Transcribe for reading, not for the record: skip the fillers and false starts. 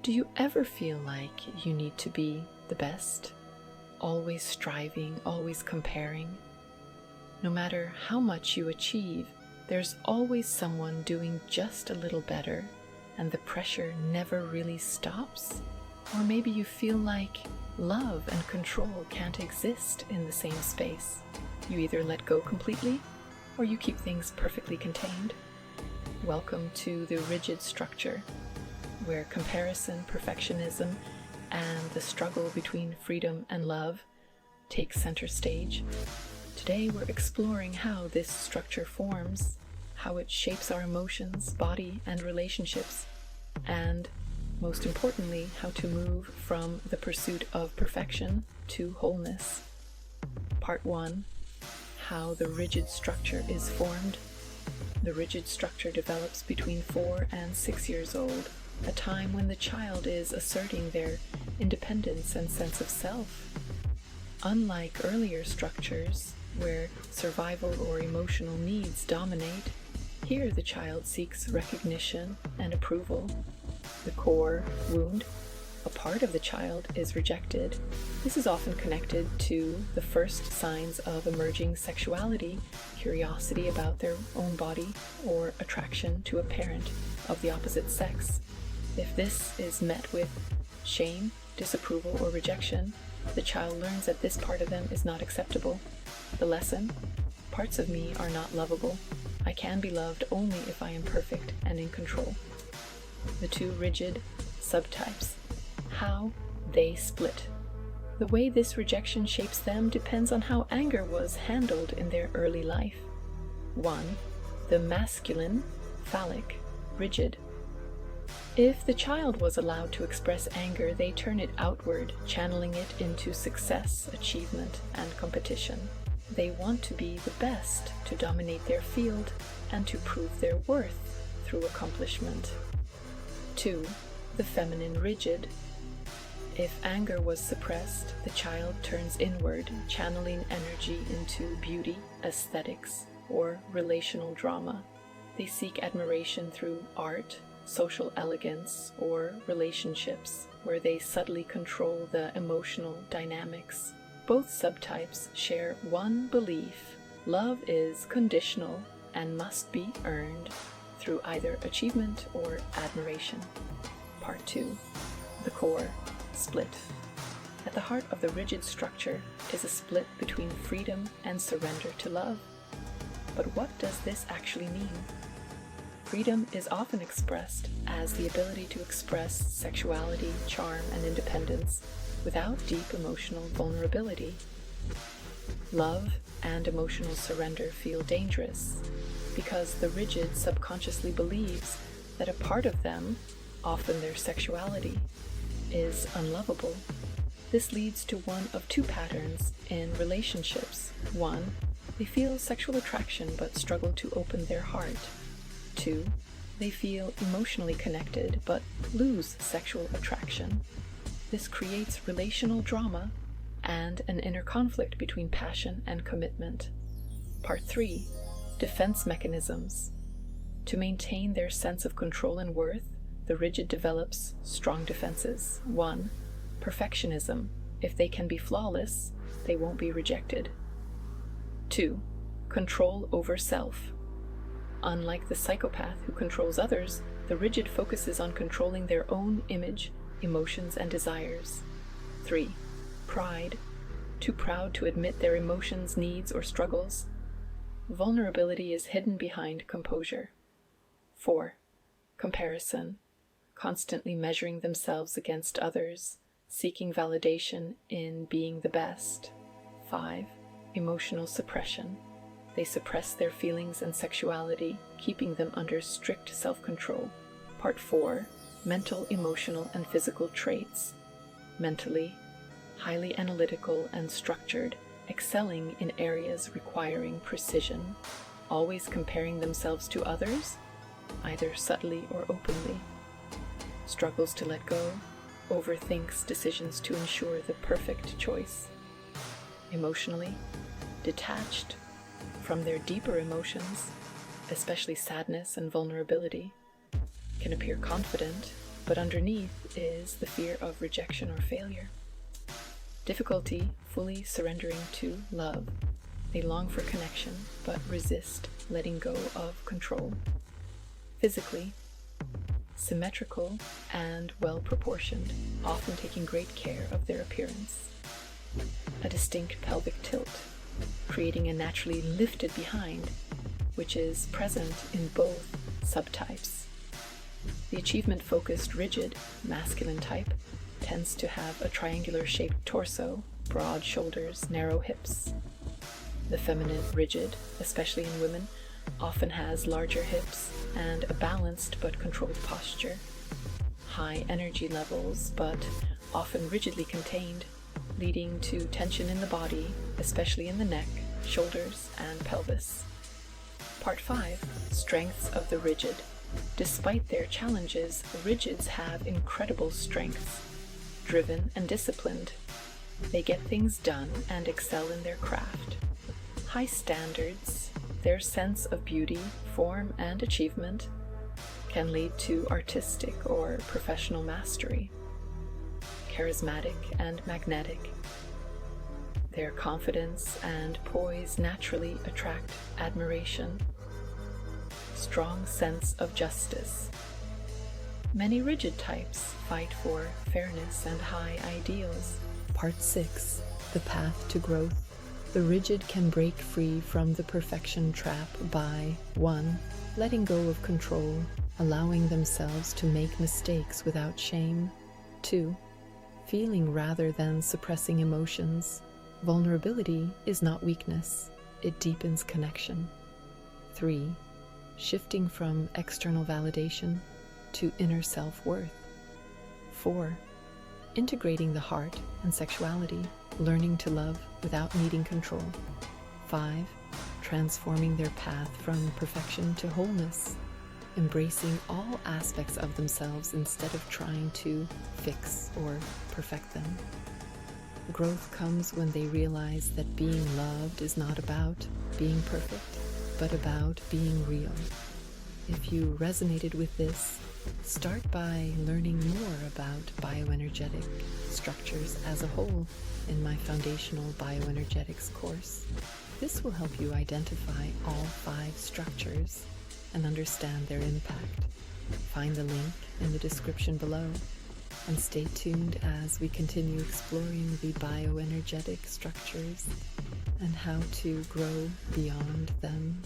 Do you ever feel like you need to be the best? Always striving, always comparing? No matter how much you achieve, there's always someone doing just a little better, and the pressure never really stops? Or maybe you feel like love and control can't exist in the same space. You either let go completely, or you keep things perfectly contained. Welcome to the rigid structure, where comparison, perfectionism, and the struggle between freedom and love take center stage. Today we're exploring how this structure forms, how it shapes our emotions, body, and relationships, and most importantly, how to move from the pursuit of perfection to wholeness. Part 1. How the rigid structure is formed. The rigid structure develops between 4 and 6 years old, a time when the child is asserting their independence and sense of self. Unlike earlier structures, where survival or emotional needs dominate, here the child seeks recognition and approval. The core wound, a part of the child, is rejected. This is often connected to the first signs of emerging sexuality, curiosity about their own body, or attraction to a parent of the opposite sex. If this is met with shame, disapproval, or rejection, the child learns that this part of them is not acceptable. The lesson: parts of me are not lovable. I can be loved only if I am perfect and in control. The two rigid subtypes. How they split. The way this rejection shapes them depends on how anger was handled in their early life. 1. The masculine, phallic, rigid. If the child was allowed to express anger, they turn it outward, channeling it into success, achievement, and competition. They want to be the best, to dominate their field, and to prove their worth through accomplishment. 2. The feminine rigid. If anger was suppressed, the child turns inward, channeling energy into beauty, aesthetics, or relational drama. They seek admiration through art, social elegance, or relationships, where they subtly control the emotional dynamics. Both subtypes share one belief: love is conditional and must be earned through either achievement or admiration. Part 2. The core split. At the heart of the rigid structure is a split between freedom and surrender to love. But what does this actually mean? Freedom is often expressed as the ability to express sexuality, charm, and independence without deep emotional vulnerability. Love and emotional surrender feel dangerous because the rigid subconsciously believes that a part of them, often their sexuality, is unlovable. This leads to one of two patterns in relationships. 1. They feel sexual attraction but struggle to open their heart. 2. They feel emotionally connected but lose sexual attraction. This creates relational drama and an inner conflict between passion and commitment. Part 3. Defense mechanisms. To maintain their sense of control and worth, the rigid develops strong defenses. 1. Perfectionism. If they can be flawless, they won't be rejected. 2. Control over self. Unlike the psychopath who controls others, the rigid focuses on controlling their own image, emotions, and desires. 3. Pride. Too proud to admit their emotions, needs, or struggles. Vulnerability is hidden behind composure. 4. Comparison. Constantly measuring themselves against others, seeking validation in being the best. 5. Emotional suppression. They suppress their feelings and sexuality, keeping them under strict self-control. Part 4. Mental, emotional, and physical traits. Mentally, highly analytical and structured, excelling in areas requiring precision, always comparing themselves to others, either subtly or openly. Struggles to let go, overthinks decisions to ensure the perfect choice. Emotionally, detached from their deeper emotions, especially sadness and vulnerability, can appear confident, but underneath is the fear of rejection or failure. Difficulty fully surrendering to love. They long for connection, but resist letting go of control. Physically, symmetrical and well-proportioned, often taking great care of their appearance. A distinct pelvic tilt, creating a naturally lifted behind, which is present in both subtypes. The achievement-focused rigid, masculine type tends to have a triangular-shaped torso, broad shoulders, narrow hips. The feminine rigid, especially in women, often has larger hips and a balanced but controlled posture. High energy levels, but often rigidly contained, leading to tension in the body, especially in the neck, shoulders, and pelvis. Part 5. Strengths of the rigid. Despite their challenges, rigids have incredible strengths. Driven and disciplined, they get things done and excel in their craft. High standards, their sense of beauty, form, and achievement can lead to artistic or professional mastery. Charismatic and magnetic, their confidence and poise naturally attract admiration. Strong sense of justice. Many rigid types fight for fairness and high ideals. Part 6. The path to growth. The rigid can break free from the perfection trap by 1. Letting go of control, allowing themselves to make mistakes without shame. 2. Feeling rather than suppressing emotions. Vulnerability is not weakness, it deepens connection. 3. Shifting from external validation to inner self-worth. 4. Integrating the heart and sexuality, learning to love without needing control. 5. Transforming their path from perfection to wholeness, embracing all aspects of themselves instead of trying to fix or perfect them. Growth comes when they realize that being loved is not about being perfect, but about being real. If you resonated with this, start by learning more about bioenergetic structures as a whole in my foundational bioenergetics course. This will help you identify all 5 structures and understand their impact. Find the link in the description below and stay tuned as we continue exploring the bioenergetic structures and how to grow beyond them.